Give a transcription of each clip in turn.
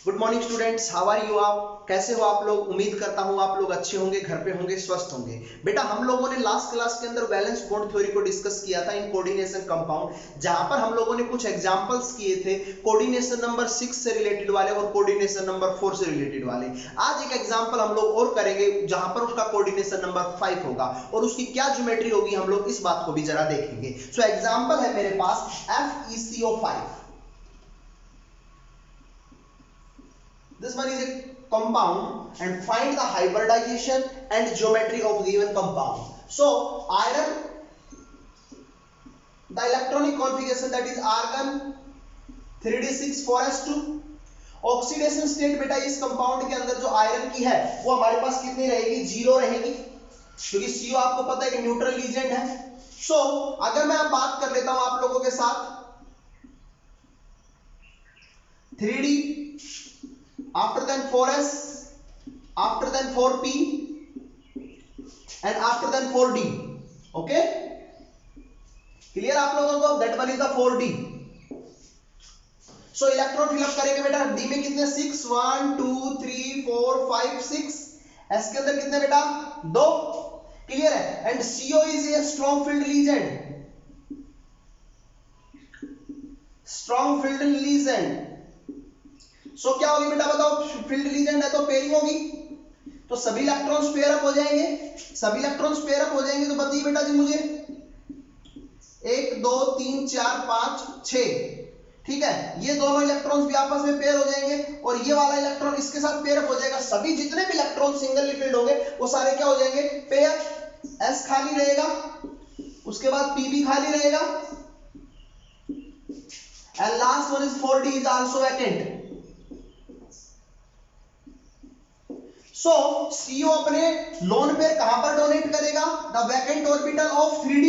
Good morning students, how are you? आप कैसे हो आप लोग? उम्मीद करता हूं आप लोग अच्छे होंगे, घर पे होंगे, स्वस्थ होंगे। बेटा हम लोगों ने लास्ट क्लास के अंदर वैलेंस बॉन्ड थ्योरी को डिस्कस किया था इन कोऑर्डिनेशन कंपाउंड, जहां पर हम लोगों ने कुछ एग्जांपल्स किए थे कोऑर्डिनेशन नंबर 6 से रिलेटेड वाले और कोऑर्डिनेशन नंबर 4 से रिलेटेड वाले। आज एक एग्जांपल हम लोग और करेंगे जहां पर उसका कोऑर्डिनेशन नंबर 5 होगा और उसकी क्या ज्योमेट्री होगी हम लोग इस बात को भी जरा देखेंगे। सो एग्जांपल है मेरे पास FeCO5। This one is a compound and find the hybridization and geometry of given compound. So iron, the electronic configuration that is argon 3d6 4s2। Oxidation state बेटा इस कंपाउंड के अंदर जो आयरन की है वो हमारे पास कितनी रहेगी? 0 रहेगी, क्योंकि CO आपको पता है कि न्यूट्रल लीजेंड है। सो अगर मैं अब बात कर लेता हूं आप लोगों के साथ 3d after then 4s, after then 4p and after then 4d. okay, clear आप लोगों को? that one is the 4d. so electron fill up करेंगे बेटा d में कितने? 6 1 2 3 4 5 6। s के अंदर कितने बेटा? 2। क्लियर है? and CO is a strong filled legend, strong filled legend। सो क्या होगी बेटा बताओ? फील्ड लीजेंड है तो पेयरिंग होगी, तो सभी इलेक्ट्रॉन्स पेयर अप हो जाएंगे। सभी इलेक्ट्रॉन्स पेयर अप हो जाएंगे तो बताइए बेटा जी मुझे 1 2 3 4 5 6। ठीक है, ये दोनों इलेक्ट्रॉन्स भी आपस में पेयर हो जाएंगे और ये वाला इलेक्ट्रॉन इसके साथ पेयर अप हो जाएगा। सभी जितने भी इलेक्ट्रॉन सिंगल फील्ड होंगे वो सारे क्या हो जाएंगे? पेयर। s खाली रहेगा, उसके बाद p भी खाली रहेगा and last one is 4d is also vacant. So CO अपने लोन पेयर कहां पर डोनेट करेगा? The vacant orbital of 3d,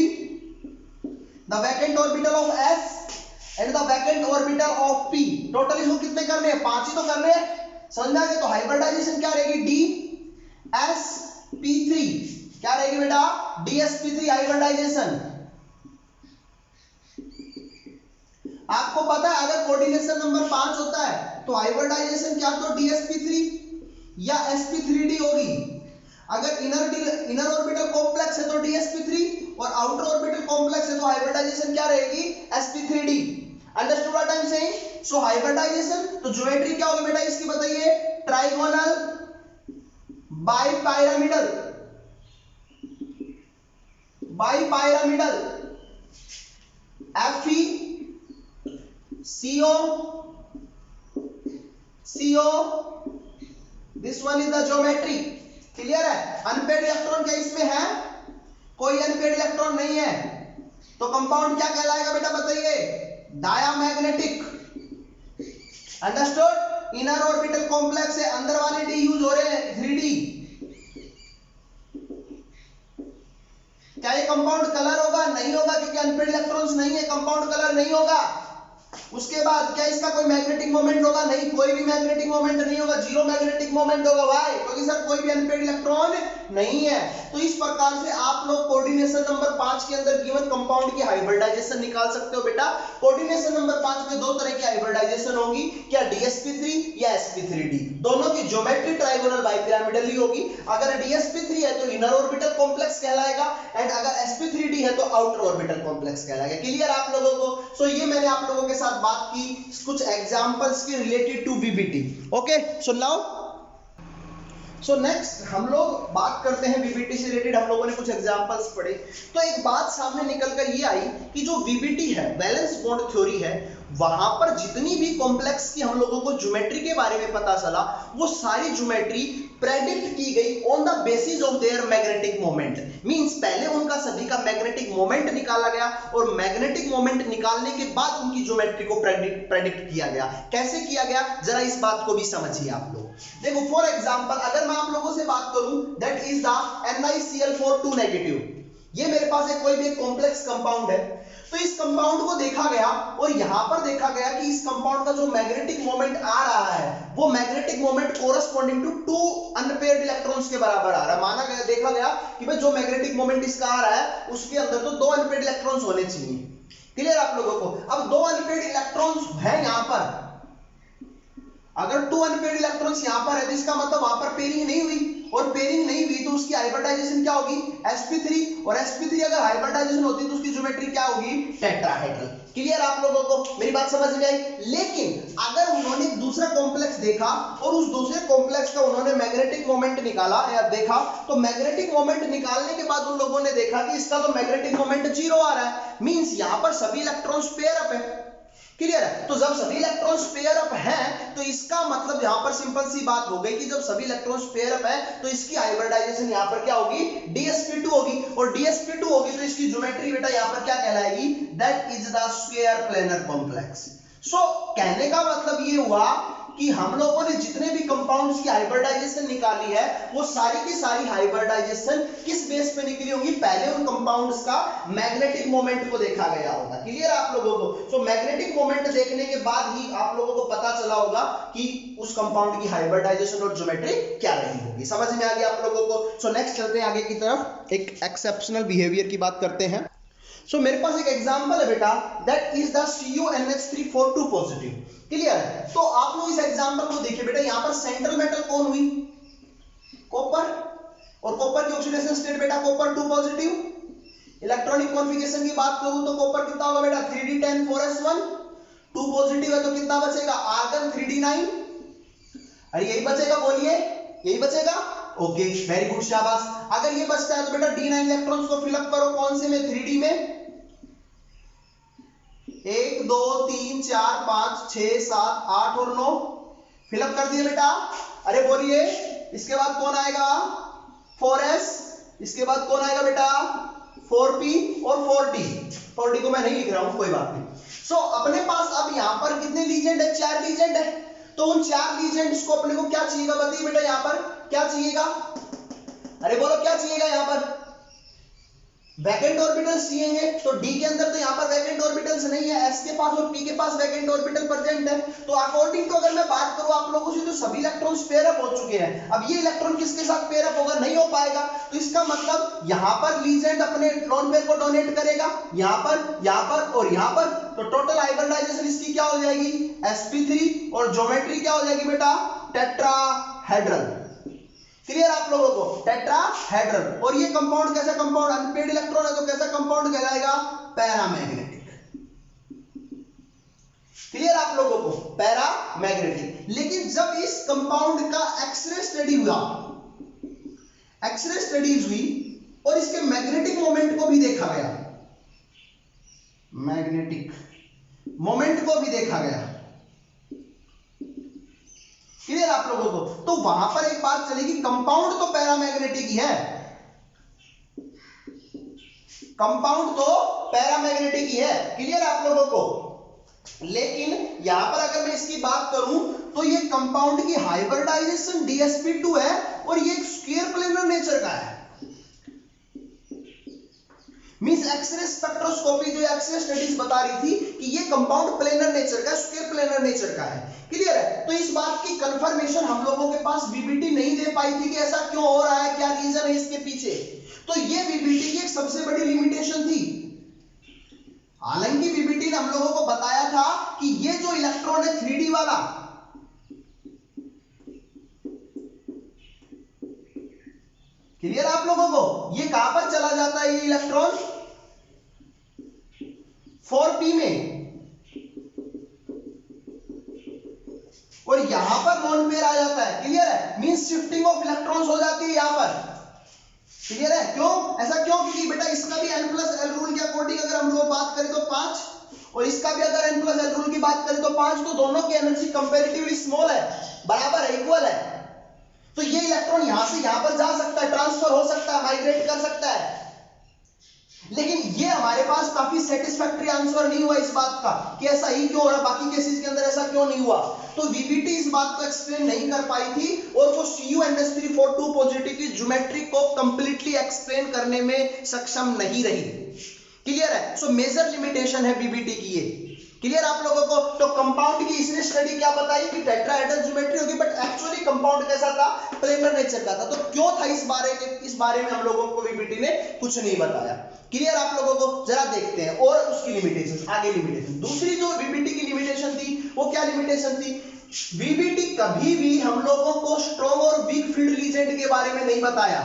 the vacant orbital of s and the vacant orbital of p। Total इसको कितने करने हैं? 5 ही तो करने हैं, समझ में आ गया? तो हाइब्रिडाइजेशन क्या रहेगी? DsP3। क्या रहेगी बेटा? DsP3 hybridisation. आपको पता है अगर कोऑर्डिनेशन नंबर 5 होता है तो हाइब्रिडाइजेशन क्या तो DsP3 या sp3d होगी। अगर इनर ऑर्बिटल कॉम्प्लेक्स है तो dsp3 और आउटर ऑर्बिटल कॉम्प्लेक्स है तो हाइब्रिडाइजेशन क्या रहेगी? sp3d। Understood what I am saying? So hybridization तो ज्योमेट्री क्या होगी बेटा इसकी बताइए? Trigonal bipyramidal, bipyramidal FeCO this one is the geometry. Clear है? अनपेड इलेक्ट्रॉन क्या इसमें है? कोई अनपेड इलेक्ट्रॉन नहीं है, तो कंपाउंड क्या कहलाएगा बेटा बताइए? Diamagnetic. Understood? Inner orbital complex है, अंदर वाले डी यूज हो रहे हैं 3d। क्या ये कंपाउंड कलर होगा? नहीं होगा, क्योंकि अनपेड इलेक्ट्रॉन्स नहीं है, कंपाउंड कलर नहीं होगा। उसके बाद क्या इसका कोई मैग्नेटिक मोमेंट होगा? नहीं, कोई भी मैग्नेटिक मोमेंट नहीं होगा, जीरो मैग्नेटिक मोमेंट होगा। व्हाई? क्योंकि सर कोई भी अनपेड इलेक्ट्रॉन नहीं है। तो इस प्रकार से आप लोग कोऑर्डिनेशन नंबर 5 के अंदर गिवन कंपाउंड की हाइब्रिडाइजेशन निकाल सकते हो बेटा। कोऑर्डिनेशन नंबर 5 में दो तरह की हाइब्रिडाइजेशन होगी, क्या dsp3 या sp3d। दोनों की ज्योमेट्री ट्राइगोनल बाइपिरामिडल ही होगी। अगर dsp3 है तो इनर ऑर्बिटल कॉम्प्लेक्स कहलाएगा एंड अगर sp3d है तो आउटर ऑर्बिटल कॉम्प्लेक्स कहलाएगा। क्लियर आप लोगों को? सो ये मैंने आप लोगों के साथ बात की कुछ एग्जांपल्स के related to VBT। Okay, so now so next हम लोग बात करते हैं VBT से रिलेटेड। हम लोगों ने कुछ एग्जांपल्स पढ़े तो एक बात सामने निकल कर ये आई कि जो VBT है, वैलेंस बॉन्ड थ्योरी है, वहां पर जितनी भी कॉम्प्लेक्स की हम लोगों को ज्योमेट्री के बारे में पता चला वो सारी ज्योमेट्री प्रेडिक्ट की गई on the basis of their magnetic moment. Means पहले उनका सभी का मैग्नेटिक मोमेंट निकाला गया और मैग्नेटिक मोमेंट निकालने के बाद उनकी ज्योमेट्री को प्रेडिक्ट किया गया। कैसे किया गया जरा इस बात को भी समझिए आप लोग। देखो फॉर एग्जांपल अगर मैं आप लोगों से बात करूं that is the NiCl4 2 negative. ये मेरे पास एक कोई भी एक कॉम्प्लेक्स कंपाउंड है, तो इस कंपाउंड को देखा गया और यहां पर देखा गया कि इस कंपाउंड का जो मैग्नेटिक मोमेंट आ रहा है वो magnetic moment corresponding to 2 unpaired electrons के बराबर आ रहा है। माना गया, देखा गया कि भाई जो मैग्नेटिक मोमेंट इसका आ रहा है उसके अंदर तो 2 अनपेयर्ड इलेक्ट्रॉन्स होने चाहिए। क्लियर आप लोगों को? अब 2 अनपेयर्ड इलेक्ट्रॉन्स हैं यहां पर। अगर 2 अनपेयर्ड इलेक्ट्रॉन्स यहां पर है तो इसका मतलब वहां पर पेयरिंग नहीं हुई, और पेयरिंग नहीं हुई तो उसकी हाइब्रिडाइजेशन क्या होगी, sp3, और sp3 अगर हाइब्रिडाइजेशन होती तो उसकी ज्योमेट्री क्या होगी, टेट्राहेड्रल। क्लियर आप लोगों को, मेरी बात समझ में आई। लेकिन अगर उन्होंने दूसरा कॉम्प्लेक्स देखा और उस दूसरे कॉम्प्लेक्स का उन्होंने मैग्नेटिक मोमेंट निकाला या देखा, तो मैग्नेटिक मोमेंट निकालने के बाद उन लोगों ने देखा कि इसका तो मैग्नेटिक मोमेंट 0 आ रहा है, मींस यहां पर सभी इलेक्ट्रॉन्स पेयर अप है। क्लियर है, तो जब सभी इलेक्ट्रॉन्स पेयर अप हैं तो इसका मतलब यहां पर सिंपल सी बात हो गई कि जब सभी इलेक्ट्रॉन्स पेयर अप है तो इसकी हाइब्रिडाइजेशन यहां पर क्या होगी, dsp2 होगी, और dsp2 होगी तो इसकी ज्योमेट्री बेटा यहां पर क्या कहलाएगी, that is the square planar complex. So कहने का मतलब ये हुआ कि हम लोगों ने जितने भी कंपाउंड्स की हाइब्रिडाइजेशन निकाली है वो सारी की सारी हाइब्रिडाइजेशन किस बेस पे निकली होगी, पहले उन कंपाउंड्स का मैग्नेटिक मोमेंट को देखा गया होगा। क्लियर आप लोगों को, सो मैग्नेटिक मोमेंट देखने के बाद ही आप लोगों को पता चला होगा कि उस कंपाउंड की हाइब्रिडाइजेशन और ज्योमेट्री क्या रही होगी। समझ में आ गया आप लोगों को। सो नेक्स्ट चलते हैं आगे की तरफ, एक एक्सेप्शनल बिहेवियर की बात करते हैं। सो मेरे पास एक एग्जांपल है बेटा, that is the CuNH342 positive. Clear है, तो आप लोग इस एग्जांपल को देखिए बेटा, यहां पर सेंट्रल मेटल कौन हुई, कॉपर, और कॉपर की ऑक्सीडेशन स्टेट बेटा कॉपर 2 पॉजिटिव। इलेक्ट्रॉनिक कॉन्फ़िगरेशन की बात करूं तो कॉपर कितना होगा बेटा 3d10 4s1, 2 पॉजिटिव है तो कितना बचेगा आर्गन 3d9, अरे यही बचेगा, बोलिए यही बचेगा, ओके वेरी गुड शाबाश। अगर ये बचता है तो बेटा d9 इलेक्ट्रॉन्स को फिलअप करो, कौन से में, 3d में, 1 2 3 4 5 6 7 8 और 9 फिलअप कर दिए बेटा। अरे बोलिए इसके बाद कौन आएगा 4s, इसके बाद कौन आएगा बेटा 4p और 4d, 4d को मैं नहीं लिख रहा हूं, कोई बात नहीं। सो अपने पास अब यहां पर कितने लीजेंड है, 4 लीजेंड है, तो उन 4 लीजेंड्स को अपने को क्या चाहिएगा, बताइए बेटा यहां पर क्या चाहिएगा, अरे बोलो क्या चाहिएगा, यहां पर वैकेंट ऑर्बिटल्स चाहिए। तो d के अंदर तो यहां पर वैकेंट ऑर्बिटल्स नहीं है, s के पास और p के पास वैकेंट ऑर्बिटल प्रेजेंट है। तो अकॉर्डिंग टू अगर मैं बात करूं आप लोगों से तो सभी इलेक्ट्रॉन्स पेयर अप हो चुके हैं। अब ये इलेक्ट्रॉन किसके साथ पेयर अप होगा, नहीं हो पाएगा, तो इसका मतलब यहां पर लीजेंड अपने लोन पेयर को डोनेट करेगा, यहां पर और यहां पर, तो टोटल हाइब्रिडाइजेशन इसकी क्या हो जाएगी sp3, और ज्योमेट्री क्या हो जाएगी बेटा टेट्राहेड्रल। क्लियर आप लोगों को, टेट्राहेड्रल। और ये कंपाउंड कैसा कंपाउंड, अनपेयर्ड इलेक्ट्रॉन है तो कैसा कंपाउंड कहलाएगा, पैरामैग्नेटिक। क्लियर आप लोगों को, पैरामैग्नेटिक। लेकिन जब इस कंपाउंड का एक्सरे स्टडी हुआ, एक्सरे स्टडीज हुई और इसके मैग्नेटिक मोमेंट को भी देखा गया, मैग्नेटिक मोमेंट को भी देखा गया। क्लियर आप लोगों को, तो वहां पर एक बात चली कि कंपाउंड तो पैरामैग्नेटिक ही है, कंपाउंड तो पैरामैग्नेटिक ही है। क्लियर आप लोगों को, लेकिन यहां पर अगर मैं इसकी बात करूं तो ये कंपाउंड की हाइब्रिडाइजेशन dsp2 है और ये एक स्क्वायर प्लेनर नेचर का है, मींस एक्सरे स्पेक्ट्रोस्कोपी जो एक्सरे स्टडीज बता रही थी कि ये कंपाउंड प्लेनर नेचर का, स्क्वायर प्लेनर नेचर का है। क्लियर है, तो इस बात की कंफर्मेशन हम लोगों के पास वीबीटी नहीं दे पाई थी कि ऐसा क्यों हो रहा है, क्या रीजन है इसके पीछे। तो ये वीबीटी की एक सबसे बड़ी लिमिटेशन थी। हालांकि वीबीटी ने हम लोगों को बताया था कि ये जो इलेक्ट्रॉन है 3D वाला, क्लियर आप लोगों को, ये कहां पर चला जाता है, ये इलेक्ट्रॉन 4p में, और यहां पर लॉन पेयर आ जाता है। क्लियर है, मींस शिफ्टिंग ऑफ इलेक्ट्रॉन्स हो जाती है यहां पर। क्लियर है, क्यों ऐसा, क्यों, क्योंकि बेटा इसका भी n+l रूल के अकॉर्डिंग अगर हम लोग बात करें तो 5, और इसका भी अगर n+l रूल की बात करें तो 5, तो दोनों की एनर्जी कंपैरेटिवली स्मॉल है, बराबर है, इक्वल है। तो ये इलेक्ट्रॉन यहां से यहां पर जा सकता है, ट्रांसफर हो सकता है, माइग्रेट कर सकता है। लेकिन ये हमारे पास काफी सेटिस्फैक्टरी आंसर नहीं हुआ इस बात का कि ऐसा ही क्यों हो रहा, बाकी केसेस के अंदर ऐसा क्यों नहीं हुआ। तो वीबीटी इस बात को एक्सप्लेन नहीं कर पाई थी और वो CuNH342 पॉजिटिव की ज्योमेट्री को कंप्लीटली एक्सप्लेन करने में सक्षम नहीं रही। क्लियर है, सो मेजर लिमिटेशन है वीबीटी की ये। क्लियर आप लोगों को? तो कंपाउंड की इसने स्टडी क्या बताई कि टेट्राहेड्रल ज्योमेट्री होगी, बट एक्चुअली कंपाउंड कैसा था? प्लेनर नेचर का था। तो क्यों था इस बारे में हम लोगों को वीबीटी ने कुछ नहीं बताया। क्लियर आप लोगों को? जरा देखते हैं और उसकी लिमिटेशन, आगे लिमिटेशन। दूसरी जो वीबीटी की लिमिटेशन थी वो क्या लिमिटेशन थी? वीबीटी कभी भी हम लोगों को स्ट्रॉन्ग और वीक फील्ड लीजेंड के बारे में नहीं बताया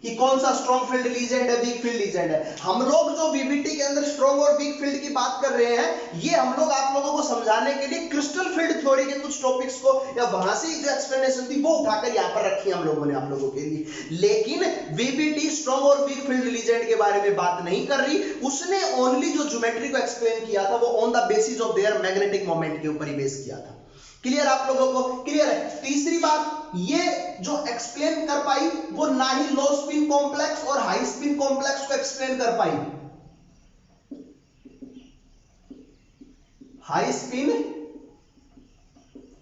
कि कौन सा स्ट्रॉन्ग फील्ड लीजेंड है, वीक फील्ड लीजेंड है। हम लोग जो वीबीटी के अंदर स्ट्रॉन्ग और वीक फील्ड की बात कर रहे हैं, ये हम लोग आप लोगों को समझाने के लिए क्रिस्टल फील्ड थ्योरी के कुछ टॉपिक्स को या वहां से जो एक्सप्लेनेशन थी वो उठाकर यहां पर रखी हम लोगों ने आप लोगों के लिए। लेकिन वीबीटी स्ट्रॉन्ग और वीक फील्ड लीजेंड के बारे में बात नहीं कर रही। उसने ओनली जो ज्योमेट्री को एक्सप्लेन किया था वो on the basis of their magnetic moment के ऊपर ही बेस किया था। क्लियर आप लोगों को? क्लियर है? तीसरी बात, ये जो एक्सप्लेन कर पाई वो ना ही लो स्पिन कॉम्प्लेक्स और हाई स्पिन कॉम्प्लेक्स को एक्सप्लेन कर पाई। हाई स्पिन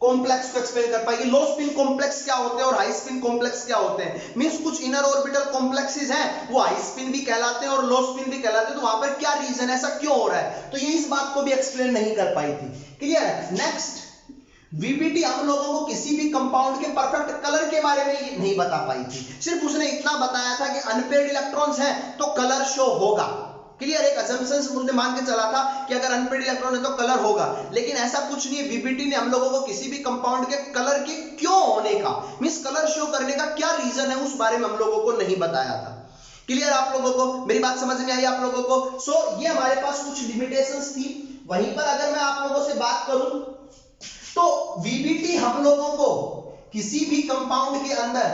कॉम्प्लेक्स को एक्सप्लेन कर पाएगी। लो स्पिन कॉम्प्लेक्स क्या होते हैं और हाई स्पिन कॉम्प्लेक्स क्या होते हैं? मींस कुछ इनर ऑर्बिटल कॉम्प्लेक्सेस हैं, वो हाई स्पिन भी कहलाते हैं और लो स्पिन भी कहलाते हैं। तो वहां पर क्या रीजन है, ऐसा क्यों हो रहा है? तो ये इस बात को भी एक्सप्लेन नहीं कर पाई थी। क्लियर है? नेक्स्ट, वीबीटी हम लोगों को किसी भी कंपाउंड के परफेक्ट कलर के बारे में नहीं बता पाई थी। सिर्फ उसने इतना बताया था कि अनपेयर्ड इलेक्ट्रॉन्स हैं तो कलर शो होगा। क्लियर? एक असम्पशन उसने मान के चला था कि अगर अनपेयर्ड इलेक्ट्रॉन है तो कलर होगा, लेकिन ऐसा कुछ नहीं है। वीबीटी ने हम लोगों को किसी भी कंपाउंड के कलर के क्यों होने का, मींस कलर शो करने का क्या रीजन है, उस बारे में हम लोगों को नहीं बताया था। क्लियर आप लोगों को? मेरी बात समझ में आई आप लोगों को? सो ये हमारे पास कुछ लिमिटेशंस थी। वहीं पर अगर मैं आप लोगों से बात करूं तो वीबीटी हम लोगों को किसी भी कंपाउंड के अंदर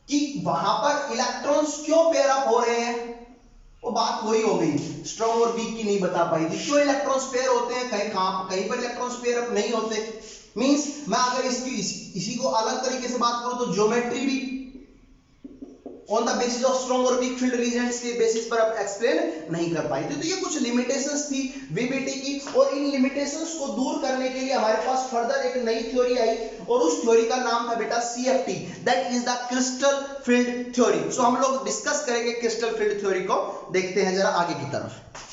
कि वहां पर इलेक्ट्रॉन्स क्यों पेयर अप हो रहे हैं वो बात वही हो गई, स्ट्रॉन्ग और वीक की नहीं बता पाई थी। क्यों इलेक्ट्रॉन्स पेयर होते हैं, कहीं पर इलेक्ट्रॉन्स पेयर अप नहीं होते। मींस मैं अगर इसी को अलग तरीके से बात करूं तो ज्योमेट्री भी on the basis of strong और वीक फील्ड रीजन्स के बेसिस पर आप एक्सप्लेन नहीं कर पाई थी। तो ये कुछ लिमिटेशंस थी वीबीटी की, और इन लिमिटेशंस को दूर करने के लिए हमारे पास फर्दर एक नई थ्योरी आई और उस थ्योरी का नाम था बेटा CFT, that is the crystal field theory. So हम लोग डिस्कस करेंगे क्रिस्टल फील्ड थ्योरी को, देखते हैं जरा आगे की तरफ।